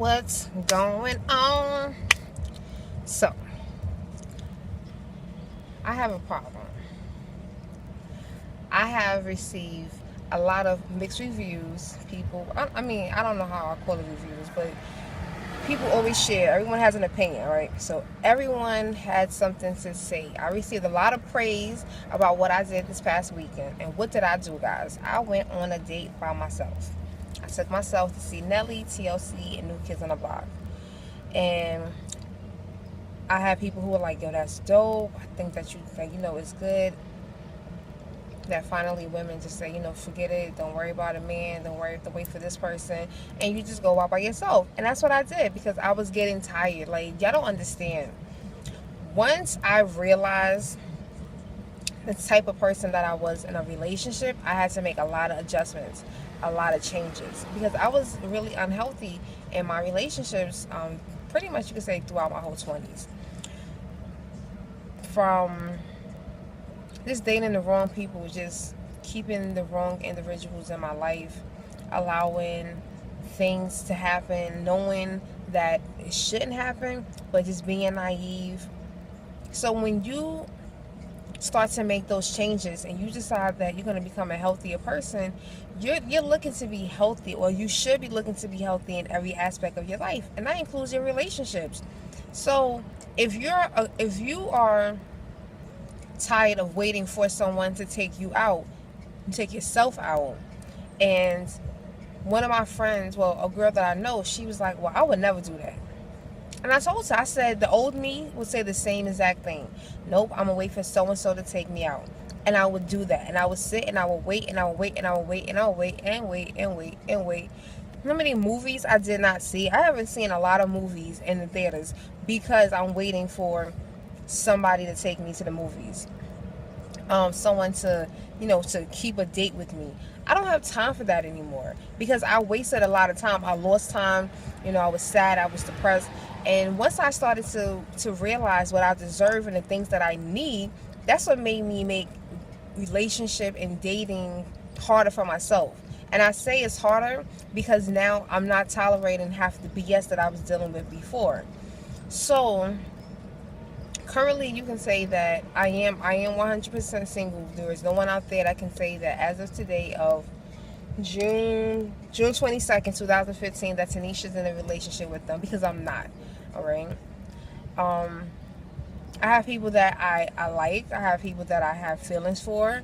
what's going on. So, I have a problem. I have received a lot of mixed reviews. People, I don't know how I call it reviews, but people always share. Everyone has an opinion, right? So, everyone had something to say. I received a lot of praise about what I did this past weekend. And what did I do, guys? I went on a date by myself. I took myself to see Nelly, TLC, and New Kids on the Block. And I had people who were like, yo, that's dope. I think that it's good that finally women just say, forget it. Don't worry about a man. Don't worry to wait for this person. And you just go out by yourself. And that's what I did because I was getting tired. Like, y'all don't understand. Once I realized the type of person that I was in a relationship, I had to make a lot of adjustments, a lot of changes because I was really unhealthy in my relationships, pretty much you could say throughout my whole 20s. From just dating the wrong people, just keeping the wrong individuals in my life, allowing things to happen, knowing that it shouldn't happen, but just being naive. So when you start to make those changes and you decide that you're going to become a healthier person, you're looking to be healthy, or you should be looking to be healthy in every aspect of your life, and that includes your relationships. So if you are tired of waiting for someone to take you out, you take yourself out. And one of my friends, well, a girl that I know, she was like, well, I would never do that. And I told her, I said, the old me would say the same exact thing. Nope, I'm going to wait for so-and-so to take me out. And I would do that. And I would sit and I would wait and I would wait and I would wait and I would wait and wait and wait and wait. How many movies I did not see? I haven't seen a lot of movies in the theaters because I'm waiting for somebody to take me to the movies. Someone to keep a date with me. I don't have time for that anymore because I wasted a lot of time. I lost time. I was sad. I was depressed. And once I started to realize what I deserve and the things that I need, that's what made me make relationship and dating harder for myself. And I say it's harder because now I'm not tolerating half the BS that I was dealing with before. So currently, you can say that I am 100% single. There is no one out there that can say that as of today of June 22nd, 2015, that Tanisha's in a relationship with them, because I'm not. All right. I have people that I like. I have people that I have feelings for.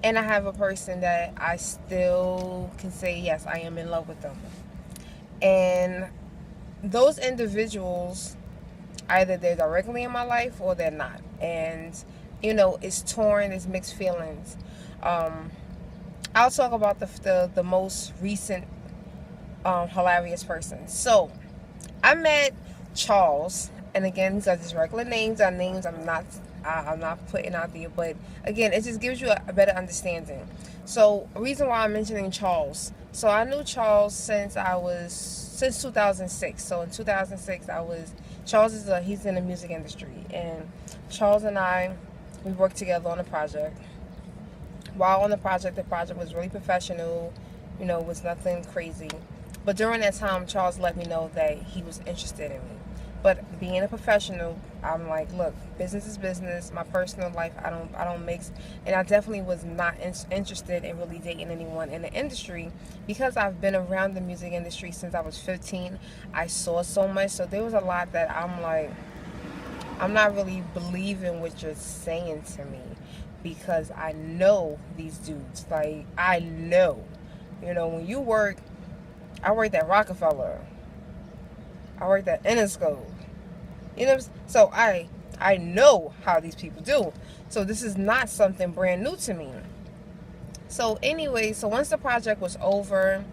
And I have a person that I still can say, yes, I am in love with them. And those individuals, either they're directly in my life or they're not. And, it's torn, it's mixed feelings. I'll talk about the most recent hilarious person. So, I met Charles, and again, these are just regular names. Are names I'm not putting out there, but again, it just gives you a better understanding. So, the reason why I'm mentioning Charles. So, I knew Charles since 2006. So, in 2006, Charles he's in the music industry, and Charles and we worked together on a project. While on the project was really professional, was nothing crazy. But during that time, Charles let me know that he was interested in me. But being a professional, I'm like, look, business is business. My personal life, I don't mix. And I definitely was not interested in really dating anyone in the industry because I've been around the music industry since I was 15. I saw so much. So there was a lot that I'm like, I'm not really believing what you're saying to me because I know these dudes. Like, I know. When you work, I worked at Rockefeller. I worked at Interscope. So I know how these people do. So this is not something brand new to me. So anyway, once the project was over,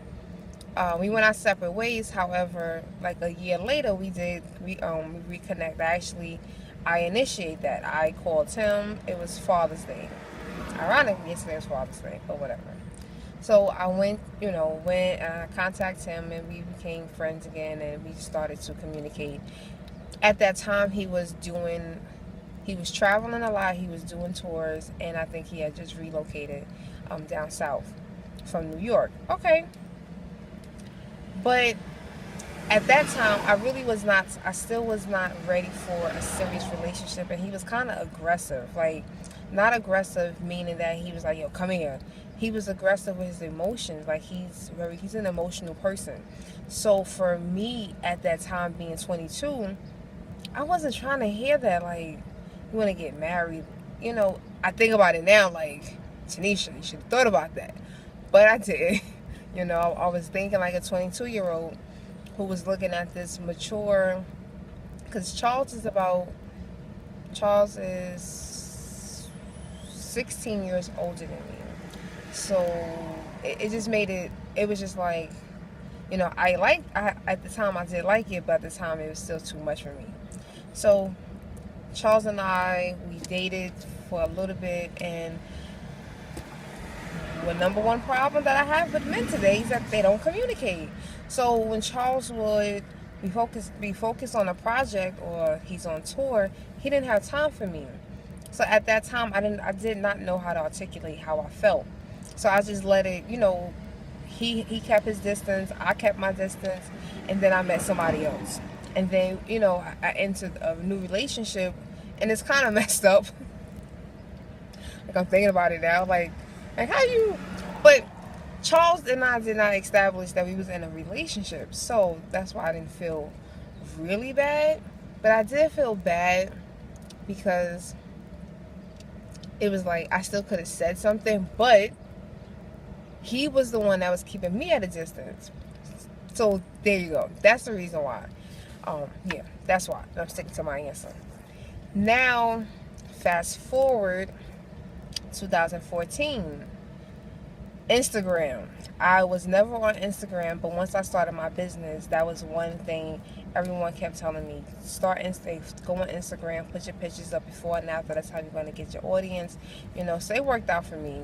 we went our separate ways. However, like a year later, we reconnect. I initiated that. I called him. It was Father's Day. Ironically, yesterday was Father's Day, but whatever. So I went and I contacted him, and we became friends again, and we started to communicate. At that time, he was traveling a lot. He was doing tours, and I think he had just relocated down south from New York. Okay. But at that time, I still was not ready for a serious relationship. And he was kind of aggressive. Like, not aggressive meaning that he was like, yo, come here. He was aggressive with his emotions. Like, he's an emotional person. So for me at that time being 22, I wasn't trying to hear that. Like, you want to get married. I think about it now, like, Tanisha, you should have thought about that. But I did. I was thinking like a 22-year-old who was looking at this mature, because Charles is 16 years older than me. So it just made it was just like, at the time I did like it, but at the time it was still too much for me. So Charles and I, we dated for a little bit, and the number one problem that I have with men today is that they don't communicate. So when Charles would be focused on a project or he's on tour, he didn't have time for me. So at that time, I did not know how to articulate how I felt. So I just let it, he kept his distance, I kept my distance, and then I met somebody else. And then, I entered a new relationship, and it's kind of messed up. Like, I'm thinking about it now, like how you, but Charles and I did not establish that we was in a relationship, so that's why I didn't feel really bad. But I did feel bad because it was like I still could have said something, but he was the one that was keeping me at a distance. So there you go. That's the reason why. Yeah, that's why I'm sticking to my answer. Now, fast forward 2014. Instagram. I was never on Instagram, but once I started my business, that was one thing everyone kept telling me. Go on Instagram, put your pictures up before and after. That's how you're going to get your audience. So it worked out for me.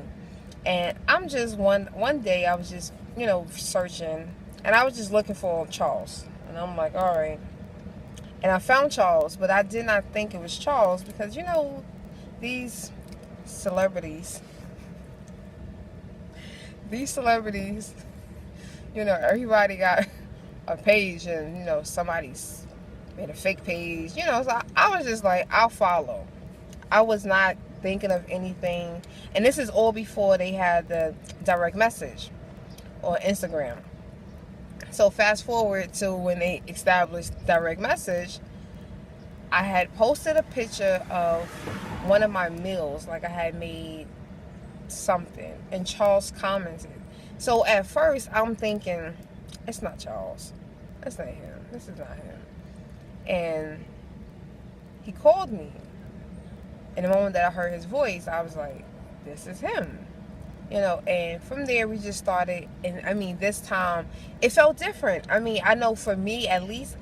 And I'm just, one day I was just, searching, and I was just looking for Charles. And I'm like, all right. And I found Charles, but I did not think it was Charles because, these celebrities, everybody got a page, and, somebody's made a fake page, so I was just like, I'll follow. I was not thinking of anything. And this is all before they had the direct message on Instagram. So fast forward to when they established direct message, I had posted a picture of one of my meals, like I had made something, and Charles commented. So at first I'm thinking, it's not Charles, that's not him, this is not him. And he called me, and the moment that I heard his voice, I was like, this is him. And from there we just started. And this time it felt different. I know for me at least,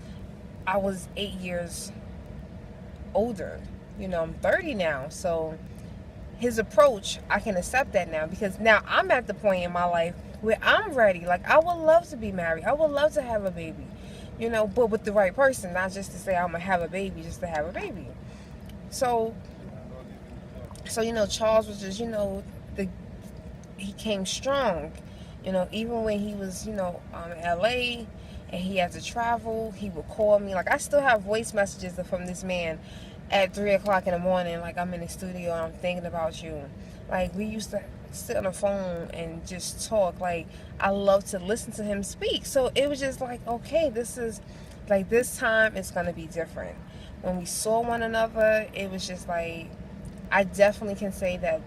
I was 8 years older. I'm 30 now, so his approach, I can accept that now, because now I'm at the point in my life where I'm ready. Like, I would love to be married, I would love to have a baby, but with the right person, not just to say I'm gonna have a baby just to have a baby. So Charles was just, he came strong, even when he was, in LA and he had to travel, he would call me. Like, I still have voice messages from this man at 3 o'clock in the morning. Like, I'm in the studio and I'm thinking about you. Like, we used to sit on the phone and just talk. Like, I love to listen to him speak. So it was just like, okay, this time it's going to be different. When we saw one another, it was just like, I definitely can say that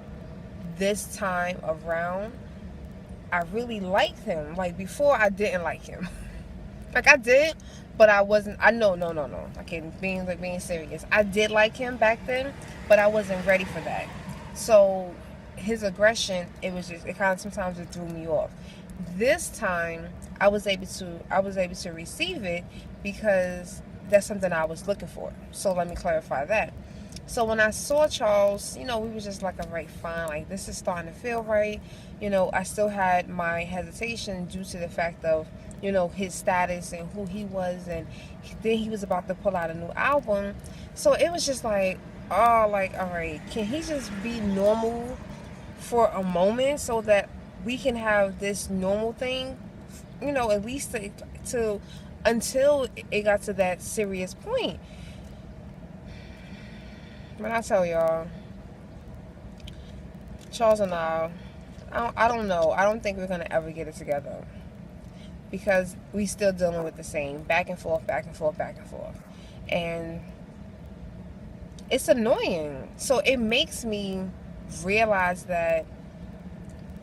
this time around, I really liked him. Like, before, I didn't like him. Like, I did, but I wasn't. No. Okay, being serious. I did like him back then, but I wasn't ready for that. So his aggression, it kind of sometimes it threw me off. This time, I was able to receive it because that's something I was looking for. So let me clarify that. So when I saw Charles, we were just like, all right, fine. Like, this is starting to feel right. I still had my hesitation due to the fact of, his status and who he was. And then he was about to pull out a new album. So it was just like, all right, can he just be normal for a moment so that we can have this normal thing, at least to until it got to that serious point. When I tell y'all, Charles and I don't know. I don't think we're going to ever get it together. Because we still dealing with the same back and forth, back and forth, back and forth. And it's annoying. So it makes me realize that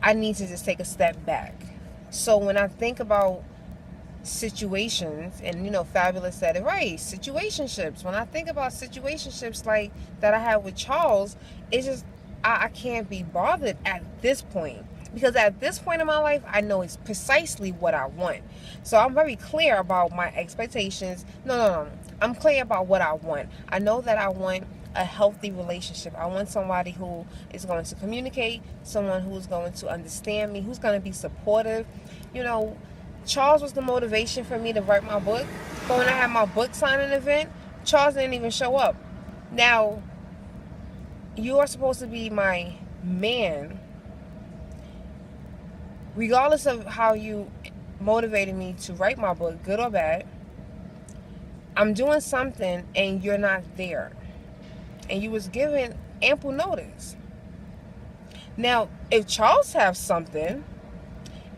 I need to just take a step back. So when I think about situations, and Fabulous said it right, situationships. When I think about situationships like that I had with Charles, it's just I can't be bothered at this point. Because at this point in my life, I know it's precisely what I want. So I'm very clear about my expectations. No. I'm clear about what I want. I know that I want a healthy relationship. I want somebody who is going to communicate, someone who's going to understand me, who's going to be supportive. Charles was the motivation for me to write my book. But when I had my book signing event, Charles didn't even show up. Now, you are supposed to be my man. Regardless of how you motivated me to write my book, good or bad, I'm doing something and you're not there. And you was given ample notice. Now, if Charles has something,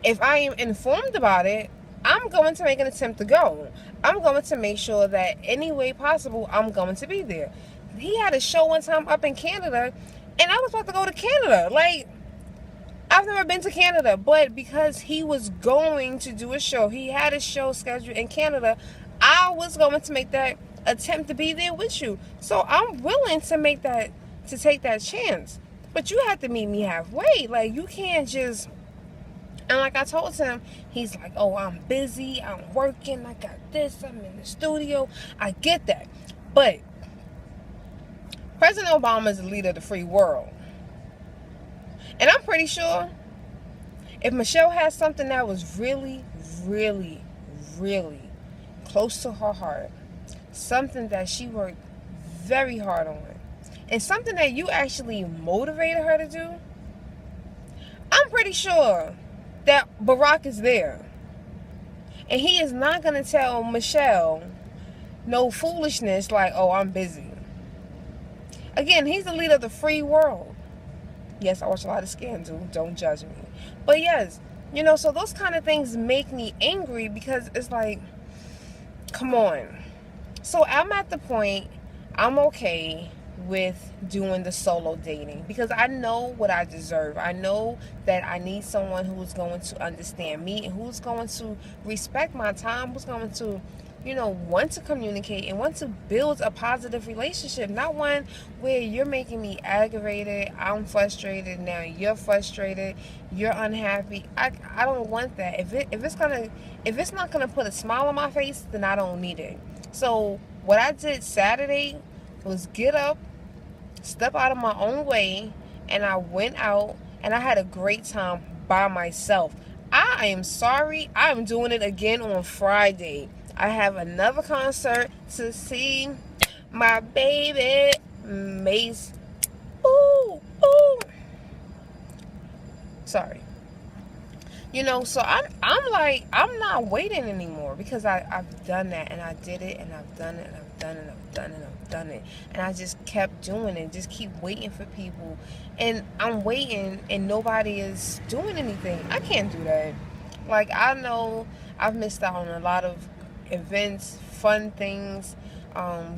if I am informed about it, I'm going to make an attempt to go. I'm going to make sure that any way possible, I'm going to be there. He had a show one time up in Canada, and I was about to go to Canada. Like, I've never been to Canada, but because he was going to do a show, he had a show scheduled in Canada, I was going to make that attempt to be there with you. So I'm willing to take that chance. But you have to meet me halfway. Like, you can't just... And like I told him, he's like, oh, I'm busy, I'm working, I got this, I'm in the studio. I get that. But President Obama is the leader of the free world. And I'm pretty sure if Michelle had something that was really, really, really close to her heart, something that she worked very hard on, and something that you actually motivated her to do, I'm pretty sure that Barack is there. And he is not going to tell Michelle no foolishness like, oh, I'm busy. Again, he's the leader of the free world. Yes, I watch a lot of Scandal. Don't judge me. But yes, so those kind of things make me angry because it's like, come on. So I'm at the point, I'm okay with doing the solo dating because I know what I deserve. I know that I need someone who's going to understand me and who's going to respect my time, who's going to want to communicate and want to build a positive relationship, not one where you're making me aggravated, I'm frustrated, now you're frustrated, you're unhappy. I don't want that. If it's not gonna put a smile on my face, then I don't need it. So what I did Saturday was get up, step out of my own way, and I went out and I had a great time by myself. I am sorry, I'm doing it again on Friday. I have another concert to see my baby Mace. Ooh. Sorry. So I'm like, I'm not waiting anymore because I've done that and I did it and I've done it and I've done it and I've done it and I've done it. And I just kept doing it, just keep waiting for people. And I'm waiting and nobody is doing anything. I can't do that. Like, I know I've missed out on a lot of events, fun things,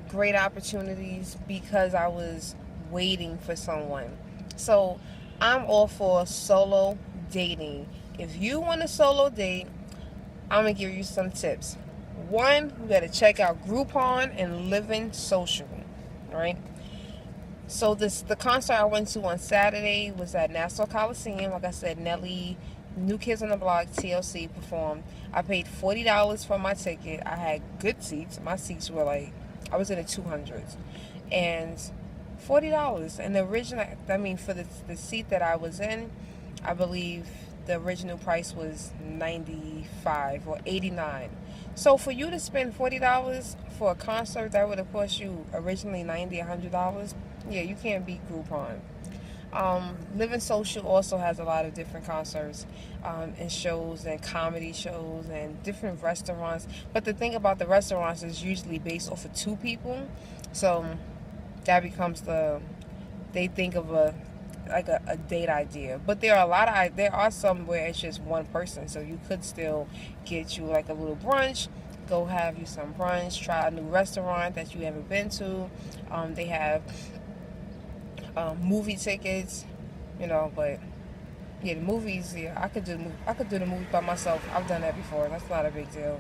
great opportunities because I was waiting for someone. So I'm all for solo dating. If you want to solo date, I'm going to give you some tips. One, you got to check out Groupon and Living Social, right? So the concert I went to on Saturday was at Nassau Coliseum. Like I said, Nelly, New Kids on the Block, TLC performed. I paid $40 for my ticket. I had good seats. My seats were like, I was in the 200s. And $40. And the original, for the seat that I was in, I believe the original price was $95 or $89. So for you to spend $40 for a concert that would have cost you originally $90, $100, yeah, you can't beat Groupon. Living Social also has a lot of different concerts and shows and comedy shows and different restaurants. But the thing about the restaurants is usually based off of two people. So that becomes they think of a date idea. But there are some where it's just one person. So you could still get you like a little brunch, go have you some brunch, try a new restaurant that you haven't been to. They have movie tickets, but yeah, the movies, yeah, I could do the movies by myself. I've done that before. That's not a big deal.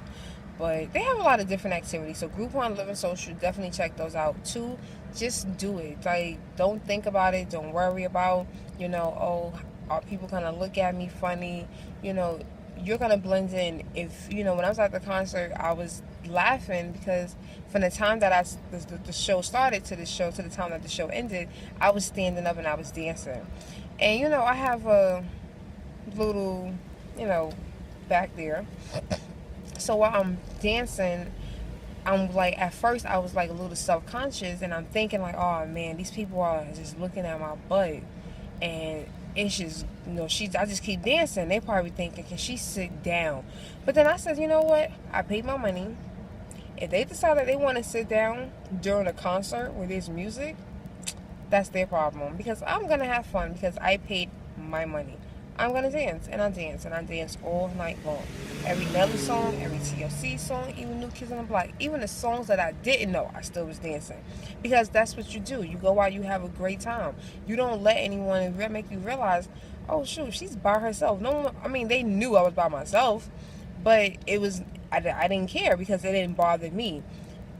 But they have a lot of different activities. So Groupon, Living Social, definitely check those out too. Just do it. Like, don't think about it. Don't worry about, oh, are people gonna look at me funny? You know, you're gonna blend in. If when I was at the concert, I was laughing because from the time that the show started to the time that the show ended, I was standing up and I was dancing. And I have a little, back there. So while I'm dancing, I'm like, at first I was like a little self-conscious, and I'm thinking like, oh man, these people are just looking at my butt, and it's just, I just keep dancing. They probably thinking, can she sit down? But then I said, you know what? I paid my money. If they decide that they want to sit down during a concert where there's music, that's their problem, because I'm gonna have fun because I paid my money. I'm gonna dance, and I dance, and I dance all night long. Every Nelly song, every TLC song, even New Kids on the Block, even the songs that I didn't know, I still was dancing, because that's what you do. You go out, you have a great time. You don't let anyone make you realize, oh shoot, she's by herself. No one, I mean, they knew I was by myself, but I didn't care because it didn't bother me.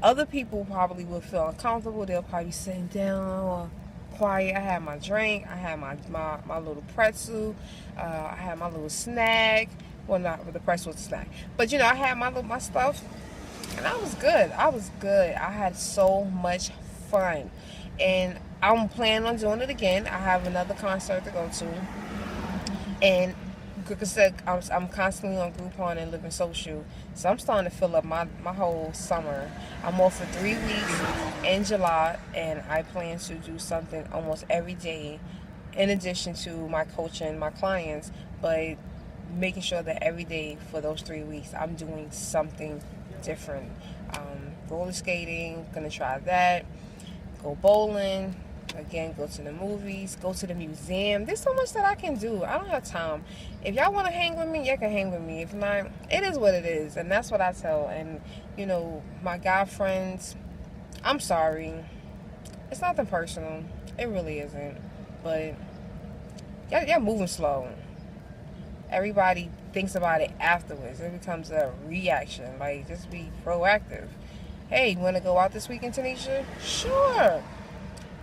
Other people probably would feel uncomfortable. They'll probably be sitting down or quiet. I had my drink. I had my little pretzel. I had my little snack. Well, not the pretzel was a snack, but I had my stuff, and I was good. I was good. I had so much fun, and I'm planning on doing it again. I have another concert to go to, and like I said, I'm constantly on Groupon and Living Social, so I'm starting to fill up my whole summer. I'm off for 3 weeks in July, and I plan to do something almost every day, in addition to my coaching my clients, but making sure that every day for those 3 weeks I'm doing something different. Roller skating, gonna try that. Go bowling. Again, go to the movies, go to the museum. There's so much that I can do. I don't have time. If y'all want to hang with me, y'all can hang with me. If not, it is what it is. And that's what I tell. And, my guy friends, I'm sorry. It's nothing personal. It really isn't. But y'all moving slow. Everybody thinks about it afterwards. It becomes a reaction. Like, just be proactive. Hey, you want to go out this weekend, Tanisha? Sure.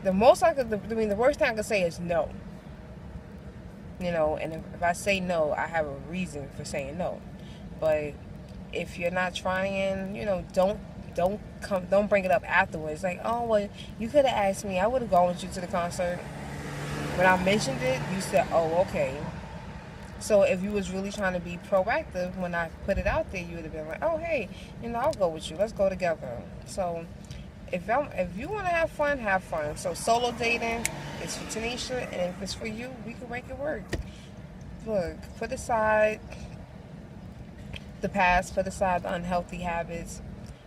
The worst thing I could say is no. And if I say no, I have a reason for saying no. But if you're not trying, don't bring it up afterwards. Like, oh well, you could have asked me. I would have gone with you to the concert. When I mentioned it, you said, oh, okay. So if you was really trying to be proactive when I put it out there, you would have been like, oh hey, I'll go with you. Let's go together. So if you want to have fun, have fun. So solo dating is for Tanisha, and if it's for you, we can make it work. Look, put aside the past, put aside the unhealthy habits,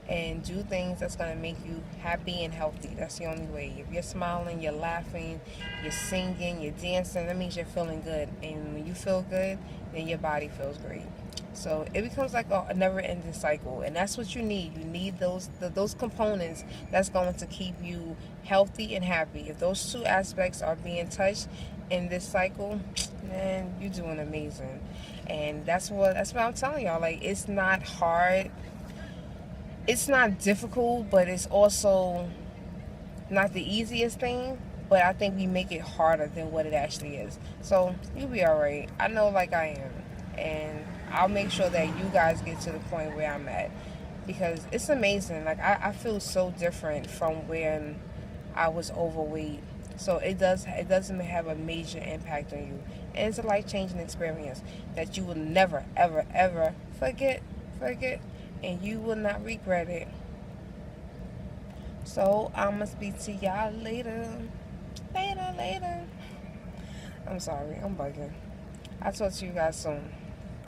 and do things that's going to make you happy and healthy. That's the only way. If you're smiling, you're laughing, you're singing, you're dancing, that means you're feeling good. And when you feel good, then your body feels great. So it becomes like a never-ending cycle, and that's what you need. You need those components that's going to keep you healthy and happy. If those two aspects are being touched in this cycle, man, you're doing amazing. And that's what I'm telling y'all. Like, it's not hard. It's not difficult, but it's also not the easiest thing. But I think we make it harder than what it actually is. So you'll be all right. I know, like I am, and I'll make sure that you guys get to the point where I'm at, because it's amazing. Like, I feel so different from when I was overweight. So it doesn't have a major impact on you, and it's a life-changing experience that you will never, ever, ever forget, and you will not regret it. So I'm gonna speak to y'all later. I'm sorry. I'm bugging. I'll talk to you guys soon.